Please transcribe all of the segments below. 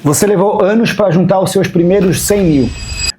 Você levou anos para juntar os seus primeiros 100 mil.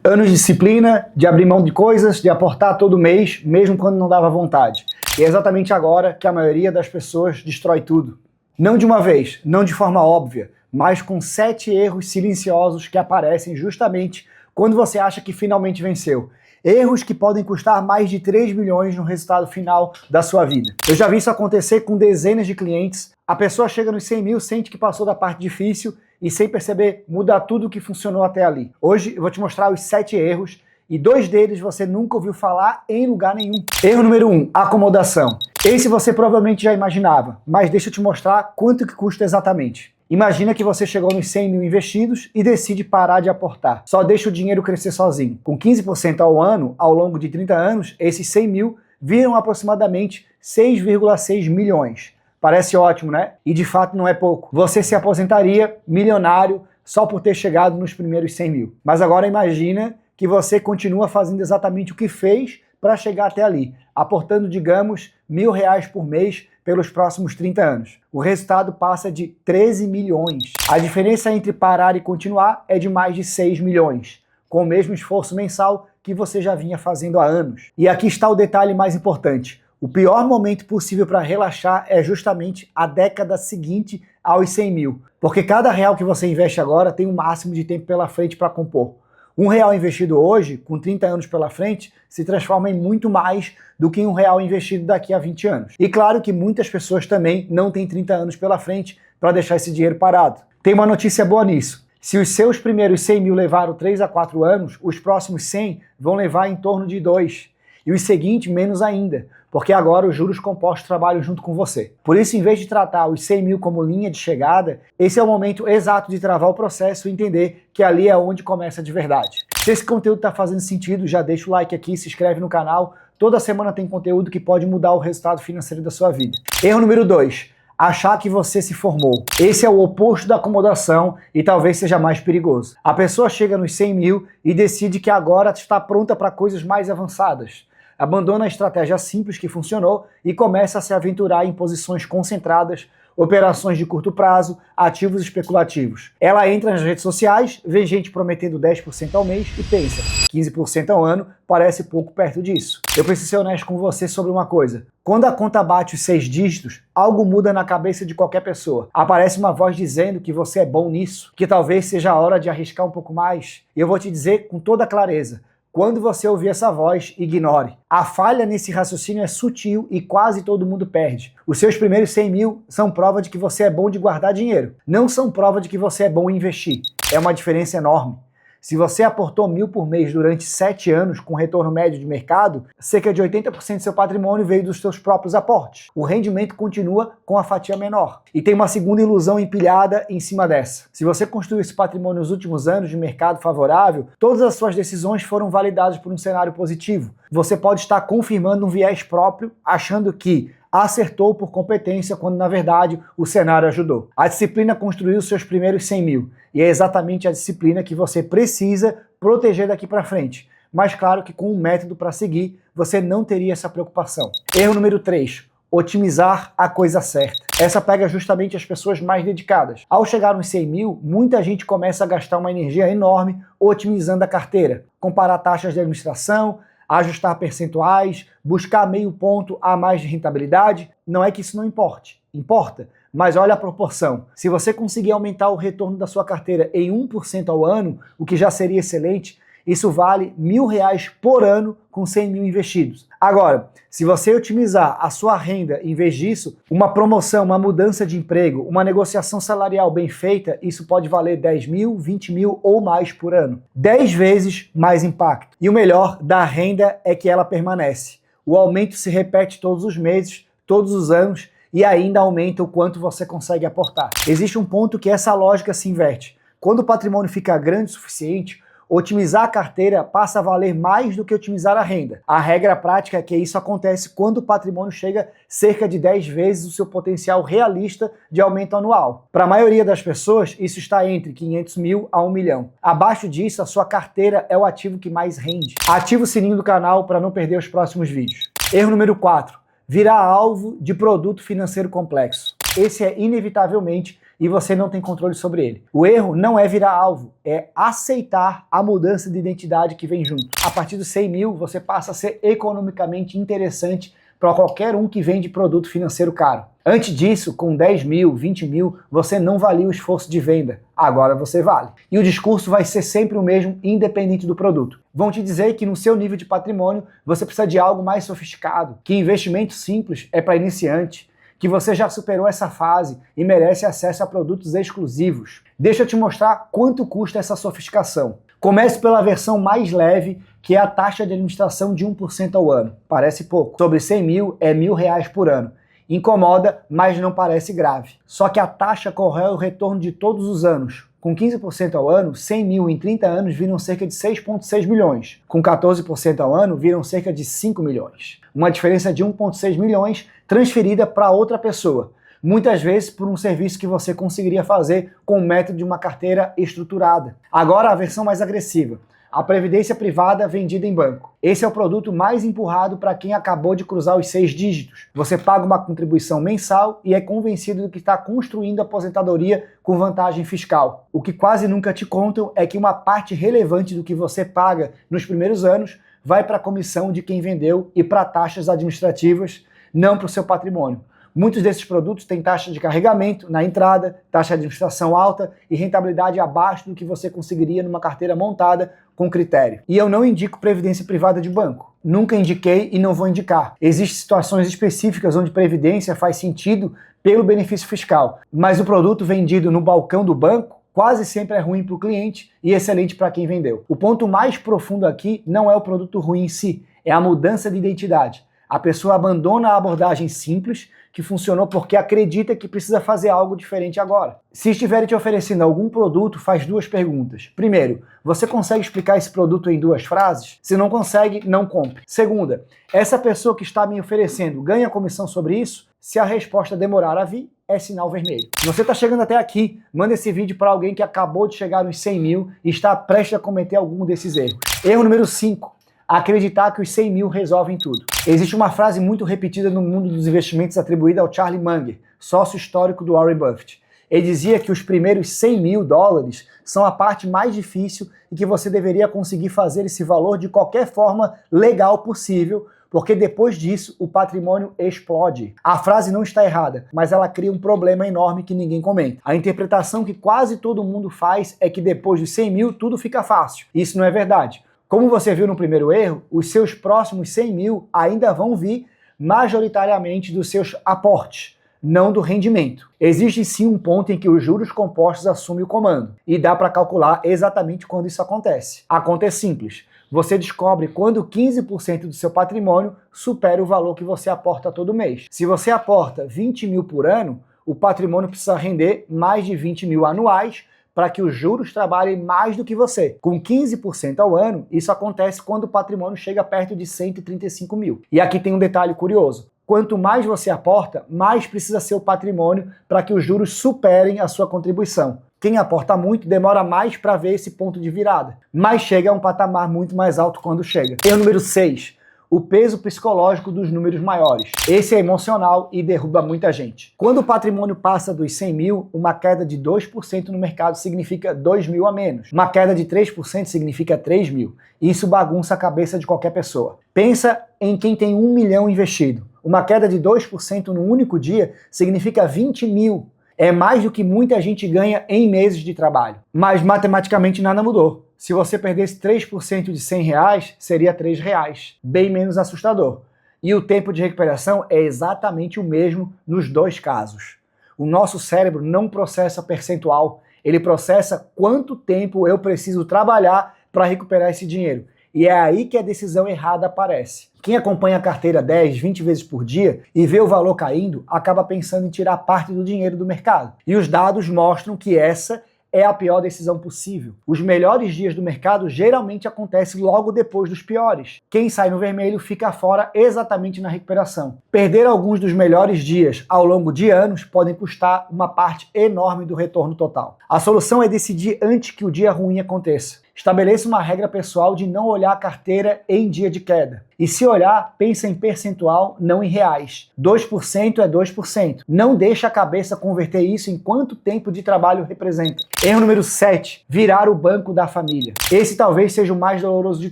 Anos de disciplina, de abrir mão de coisas, de aportar todo mês, mesmo quando não dava vontade. E é exatamente agora que a maioria das pessoas destrói tudo. Não de uma vez, não de forma óbvia, mas com 7 erros silenciosos que aparecem justamente quando você acha que finalmente venceu. Erros que podem custar mais de 3 milhões no resultado final da sua vida. Eu já vi isso acontecer com dezenas de clientes. A pessoa chega nos 100 mil, sente que passou da parte difícil e, sem perceber, muda tudo o que funcionou até ali. Hoje eu vou te mostrar os 7 erros e 2 deles você nunca ouviu falar em lugar nenhum. Erro número 1, acomodação. Esse você provavelmente já imaginava, mas deixa eu te mostrar quanto que custa exatamente. Imagina que você chegou nos 100 mil investidos e decide parar de aportar. Só deixa o dinheiro crescer sozinho. Com 15% ao ano, ao longo de 30 anos, esses 100 mil viram aproximadamente 6,6 milhões. Parece ótimo, né? E de fato não é pouco. Você se aposentaria milionário só por ter chegado nos primeiros 100 mil. Mas agora imagina que você continua fazendo exatamente o que fez para chegar até ali, aportando, digamos, R$1.000 por mês pelos próximos 30 anos. O resultado passa de 13 milhões. A diferença entre parar e continuar é de mais de 6 milhões, com o mesmo esforço mensal que você já vinha fazendo há anos. E aqui está o detalhe mais importante. O pior momento possível para relaxar é justamente a década seguinte aos 100 mil, porque cada real que você investe agora tem um máximo de tempo pela frente para compor. R$1 investido hoje, com 30 anos pela frente, se transforma em muito mais do que R$1 investido daqui a 20 anos. E claro que muitas pessoas também não têm 30 anos pela frente para deixar esse dinheiro parado. Tem uma notícia boa nisso. Se os seus primeiros 100 mil levaram 3 a 4 anos, os próximos 100 vão levar em torno de 2. E os seguintes menos ainda, porque agora os juros compostos trabalham junto com você. Por isso, em vez de tratar os 100 mil como linha de chegada, esse é o momento exato de travar o processo e entender que ali é onde começa de verdade. Se esse conteúdo está fazendo sentido, já deixa o like aqui, se inscreve no canal. Toda semana tem conteúdo que pode mudar o resultado financeiro da sua vida. Erro número 2. Achar que você se formou. Esse é o oposto da acomodação e talvez seja mais perigoso. A pessoa chega nos 100 mil e decide que agora está pronta para coisas mais avançadas. Abandona a estratégia simples que funcionou e começa a se aventurar em posições concentradas, operações de curto prazo, ativos especulativos. Ela entra nas redes sociais, vê gente prometendo 10% ao mês e pensa, 15% ao ano parece pouco perto disso. Eu preciso ser honesto com você sobre uma coisa. Quando a conta bate os 6 dígitos, algo muda na cabeça de qualquer pessoa. Aparece uma voz dizendo que você é bom nisso, que talvez seja a hora de arriscar um pouco mais. E eu vou te dizer com toda clareza, quando você ouvir essa voz, ignore. A falha nesse raciocínio é sutil e quase todo mundo perde. Os seus primeiros 100 mil são prova de que você é bom de guardar dinheiro. Não são prova de que você é bom em investir. É uma diferença enorme. Se você aportou 1.000 por mês durante 7 anos com retorno médio de mercado, cerca de 80% do seu patrimônio veio dos seus próprios aportes. O rendimento continua com a fatia menor. E tem uma segunda ilusão empilhada em cima dessa. Se você construiu esse patrimônio nos últimos anos de mercado favorável, todas as suas decisões foram validadas por um cenário positivo. Você pode estar confirmando um viés próprio, achando que acertou por competência, quando na verdade o cenário ajudou. A disciplina construiu os seus primeiros 100 mil, e é exatamente a disciplina que você precisa proteger daqui para frente. Mas claro que com um método para seguir, você não teria essa preocupação. Erro número 3. Otimizar a coisa certa. Essa pega justamente as pessoas mais dedicadas. Ao chegar nos 100 mil, muita gente começa a gastar uma energia enorme otimizando a carteira. Comparar taxas de administração, ajustar percentuais, buscar meio ponto a mais de rentabilidade. Não é que isso não importe. Importa, mas olha a proporção. Se você conseguir aumentar o retorno da sua carteira em 1% ao ano, o que já seria excelente, isso vale R$1.000 por ano com 100 mil investidos. Agora, se você otimizar a sua renda em vez disso, uma promoção, uma mudança de emprego, uma negociação salarial bem feita, isso pode valer 10 mil, 20 mil ou mais por ano. 10 vezes mais impacto. E o melhor da renda é que ela permanece. O aumento se repete todos os meses, todos os anos, e ainda aumenta o quanto você consegue aportar. Existe um ponto que essa lógica se inverte. Quando o patrimônio fica grande o suficiente, otimizar a carteira passa a valer mais do que otimizar a renda. A regra prática é que isso acontece quando o patrimônio chega cerca de 10 vezes o seu potencial realista de aumento anual. Para a maioria das pessoas, isso está entre 500 mil a 1 milhão. Abaixo disso, a sua carteira é o ativo que mais rende. Ative o sininho do canal para não perder os próximos vídeos. Erro número 4. Virar alvo de produto financeiro complexo. Esse é inevitavelmente e você não tem controle sobre ele. O erro não é virar alvo, é aceitar a mudança de identidade que vem junto. A partir dos 100 mil, você passa a ser economicamente interessante para qualquer um que vende produto financeiro caro. Antes disso, com 10 mil, 20 mil, você não valia o esforço de venda. Agora você vale. E o discurso vai ser sempre o mesmo, independente do produto. Vão te dizer que no seu nível de patrimônio, você precisa de algo mais sofisticado, que investimento simples é para iniciante, que você já superou essa fase e merece acesso a produtos exclusivos. Deixa eu te mostrar quanto custa essa sofisticação. Comece pela versão mais leve, que é a taxa de administração de 1% ao ano. Parece pouco. Sobre 100 mil, é R$1.000 por ano. Incomoda, mas não parece grave. Só que a taxa corrói o retorno de todos os anos. Com 15% ao ano, 100 mil em 30 anos viram cerca de 6,6 milhões. Com 14% ao ano, viram cerca de 5 milhões. Uma diferença de 1,6 milhões transferida para outra pessoa. Muitas vezes por um serviço que você conseguiria fazer com o método de uma carteira estruturada. Agora a versão mais agressiva. A previdência privada vendida em banco. Esse é o produto mais empurrado para quem acabou de cruzar os 6 dígitos. Você paga uma contribuição mensal e é convencido de que está construindo a aposentadoria com vantagem fiscal. O que quase nunca te contam é que uma parte relevante do que você paga nos primeiros anos vai para a comissão de quem vendeu e para taxas administrativas, não para o seu patrimônio. Muitos desses produtos têm taxa de carregamento na entrada, taxa de administração alta e rentabilidade abaixo do que você conseguiria numa carteira montada com critério. E eu não indico previdência privada de banco. Nunca indiquei e não vou indicar. Existem situações específicas onde previdência faz sentido pelo benefício fiscal, mas o produto vendido no balcão do banco quase sempre é ruim para o cliente e excelente para quem vendeu. O ponto mais profundo aqui não é o produto ruim em si, é a mudança de identidade. A pessoa abandona a abordagem simples, que funcionou porque acredita que precisa fazer algo diferente agora. Se estiverem te oferecendo algum produto, faz 2 perguntas. Primeiro, você consegue explicar esse produto em 2 frases? Se não consegue, não compre. Segunda, essa pessoa que está me oferecendo ganha comissão sobre isso? Se a resposta demorar a vir, é sinal vermelho. Se você está chegando até aqui, manda esse vídeo para alguém que acabou de chegar nos 100 mil e está prestes a cometer algum desses erros. Erro número 5. Acreditar que os 100 mil resolvem tudo. Existe uma frase muito repetida no mundo dos investimentos atribuída ao Charlie Munger, sócio histórico do Warren Buffett. Ele dizia que os primeiros 100 mil dólares são a parte mais difícil e que você deveria conseguir fazer esse valor de qualquer forma legal possível, porque depois disso o patrimônio explode. A frase não está errada, mas ela cria um problema enorme que ninguém comenta. A interpretação que quase todo mundo faz é que depois dos 100 mil tudo fica fácil. Isso não é verdade. Como você viu no primeiro erro, os seus próximos 100 mil ainda vão vir majoritariamente dos seus aportes, não do rendimento. Existe sim um ponto em que os juros compostos assumem o comando, e dá para calcular exatamente quando isso acontece. A conta é simples. Você descobre quando 15% do seu patrimônio supera o valor que você aporta todo mês. Se você aporta 20 mil por ano, o patrimônio precisa render mais de 20 mil anuais para que os juros trabalhem mais do que você. Com 15% ao ano, isso acontece quando o patrimônio chega perto de 135 mil. E aqui tem um detalhe curioso. Quanto mais você aporta, mais precisa ser o patrimônio para que os juros superem a sua contribuição. Quem aporta muito demora mais para ver esse ponto de virada, mas chega a um patamar muito mais alto quando chega. Erro número 6. O peso psicológico dos números maiores. Esse é emocional e derruba muita gente. Quando o patrimônio passa dos 100 mil, uma queda de 2% no mercado significa 2 mil a menos. Uma queda de 3% significa 3 mil. Isso bagunça a cabeça de qualquer pessoa. Pensa em quem tem 1 milhão investido. Uma queda de 2% no único dia significa 20 mil. É mais do que muita gente ganha em meses de trabalho. Mas matematicamente nada mudou. Se você perdesse 3% de 100 reais, seria 3 reais. Bem menos assustador. E o tempo de recuperação é exatamente o mesmo nos 2 casos. O nosso cérebro não processa percentual, ele processa quanto tempo eu preciso trabalhar para recuperar esse dinheiro. E é aí que a decisão errada aparece. Quem acompanha a carteira 10, 20 vezes por dia e vê o valor caindo, acaba pensando em tirar parte do dinheiro do mercado. E os dados mostram que essa é a pior decisão possível. Os melhores dias do mercado geralmente acontecem logo depois dos piores. Quem sai no vermelho fica fora exatamente na recuperação. Perder alguns dos melhores dias ao longo de anos podem custar uma parte enorme do retorno total. A solução é decidir antes que o dia ruim aconteça. Estabeleça uma regra pessoal de não olhar a carteira em dia de queda. E se olhar, pensa em percentual, não em reais. 2% é 2%. Não deixe a cabeça converter isso em quanto tempo de trabalho representa. Erro número 7. Virar o banco da família. Esse talvez seja o mais doloroso de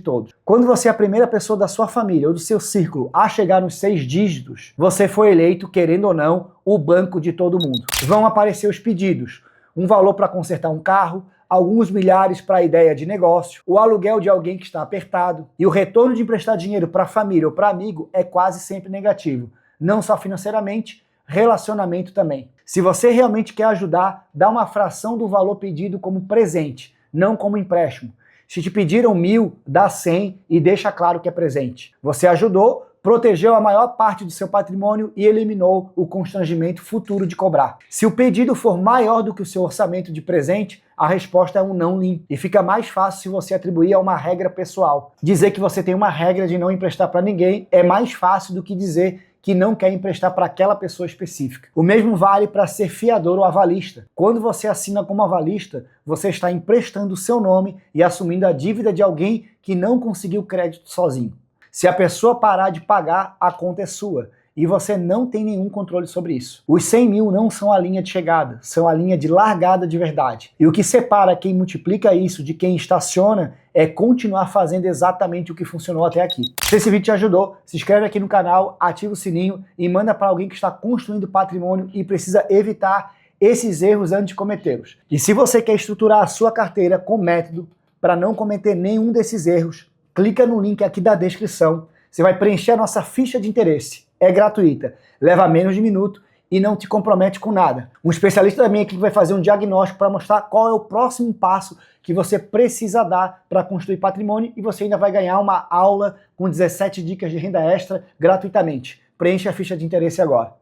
todos. Quando você é a primeira pessoa da sua família ou do seu círculo a chegar nos 6 dígitos, você foi eleito, querendo ou não, o banco de todo mundo. Vão aparecer os pedidos. Um valor para consertar um carro, alguns milhares para a ideia de negócio, o aluguel de alguém que está apertado, e o retorno de emprestar dinheiro para a família ou para amigo é quase sempre negativo. Não só financeiramente, relacionamento também. Se você realmente quer ajudar, dá uma fração do valor pedido como presente, não como empréstimo. Se te pediram 1.000, dá 100 e deixa claro que é presente. Você ajudou, protegeu a maior parte do seu patrimônio e eliminou o constrangimento futuro de cobrar. Se o pedido for maior do que o seu orçamento de presente, a resposta é um não limpo. E fica mais fácil se você atribuir a uma regra pessoal. Dizer que você tem uma regra de não emprestar para ninguém é mais fácil do que dizer que não quer emprestar para aquela pessoa específica. O mesmo vale para ser fiador ou avalista. Quando você assina como avalista, você está emprestando o seu nome e assumindo a dívida de alguém que não conseguiu crédito sozinho. Se a pessoa parar de pagar, a conta é sua. E você não tem nenhum controle sobre isso. Os 100.000 não são a linha de chegada, são a linha de largada de verdade. E o que separa quem multiplica isso de quem estaciona é continuar fazendo exatamente o que funcionou até aqui. Se esse vídeo te ajudou, se inscreve aqui no canal, ativa o sininho e manda para alguém que está construindo patrimônio e precisa evitar esses erros antes de cometê-los. E se você quer estruturar a sua carteira com método para não cometer nenhum desses erros, clica no link aqui da descrição. Você vai preencher a nossa ficha de interesse. É gratuita, leva menos de minuto e não te compromete com nada. Um especialista da minha equipe vai fazer um diagnóstico para mostrar qual é o próximo passo que você precisa dar para construir patrimônio e você ainda vai ganhar uma aula com 17 dicas de renda extra gratuitamente. Preencha a ficha de interesse agora.